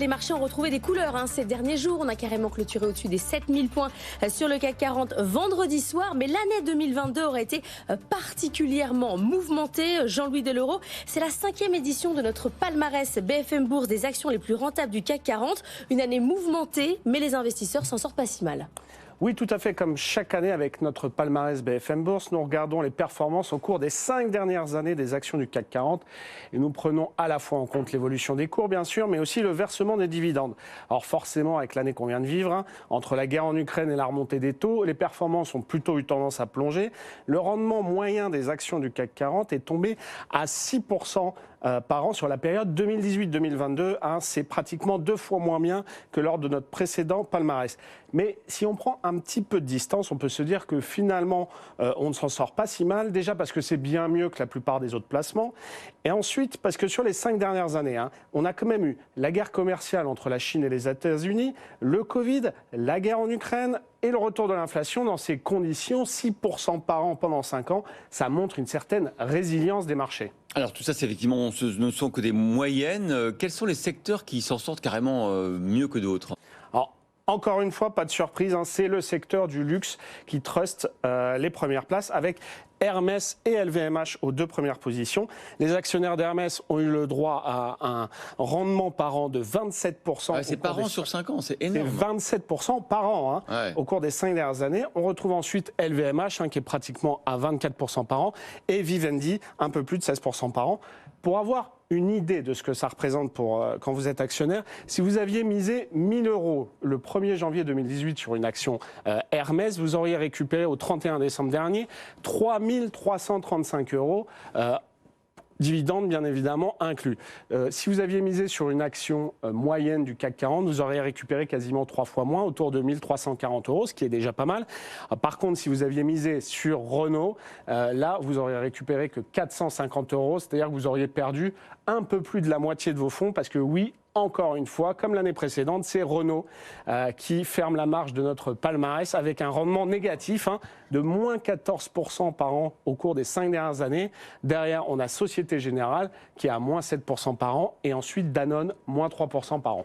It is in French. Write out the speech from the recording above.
Les marchés ont retrouvé des couleurs ces derniers jours. On a carrément clôturé au-dessus des 7000 points sur le CAC 40 vendredi soir. Mais l'année 2022 aurait été particulièrement mouvementée. Jean-Louis Delerose, c'est la 5e édition de notre palmarès BFM Bourse des actions les plus rentables du CAC 40. Une année mouvementée, mais les investisseurs s'en sortent pas si mal. Oui, tout à fait. Comme chaque année avec notre palmarès BFM Bourse, nous regardons les performances au cours des 5 dernières années des actions du CAC 40. Et nous prenons à la fois en compte l'évolution des cours, bien sûr, mais aussi le versement des dividendes. Alors forcément, avec l'année qu'on vient de vivre, entre la guerre en Ukraine et la remontée des taux, les performances ont plutôt eu tendance à plonger. Le rendement moyen des actions du CAC 40 est tombé à 6% par an sur la période 2018-2022. C'est pratiquement 2 fois moins bien que lors de notre précédent palmarès. Mais si on prend un petit peu de distance, on peut se dire que finalement, on ne s'en sort pas si mal. Déjà parce que c'est bien mieux que la plupart des autres placements. Et ensuite, parce que sur les 5 dernières années, on a quand même eu la guerre commerciale entre la Chine et les États-Unis, le Covid, la guerre en Ukraine et le retour de l'inflation. Dans ces conditions, 6% par an pendant 5 ans, ça montre une certaine résilience des marchés. Alors tout ça, c'est effectivement, ce ne sont que des moyennes. Quels sont les secteurs qui s'en sortent carrément mieux que d'autres ? Alors, encore une fois, pas de surprise, c'est le secteur du luxe qui truste les premières places avec Hermès et LVMH aux 2 premières positions. Les actionnaires d'Hermès ont eu le droit à un rendement par an de 27%. C'est par an sur 5 ans, c'est énorme. C'est 27% par an au cours des 5 dernières années. On retrouve ensuite LVMH qui est pratiquement à 24% par an et Vivendi un peu plus de 16% par an. Pour avoir une idée de ce que ça représente pour quand vous êtes actionnaire, si vous aviez misé 1 000 € le 1er janvier 2018 sur une action Hermès, vous auriez récupéré au 31 décembre dernier 3 335 €. Dividendes, bien évidemment, inclus. Si vous aviez misé sur une action moyenne du CAC 40, vous auriez récupéré quasiment 3 fois moins, autour de 1 340 €, ce qui est déjà pas mal. Par contre, si vous aviez misé sur Renault, là, vous auriez récupéré que 450 €, c'est-à-dire que vous auriez perdu un peu plus de la moitié de vos fonds, parce que oui, encore une fois, comme l'année précédente, c'est Renault qui ferme la marche de notre palmarès avec un rendement négatif de moins 14% par an au cours des 5 dernières années. Derrière, on a Société Générale qui est à moins 7% par an et ensuite Danone, moins 3% par an.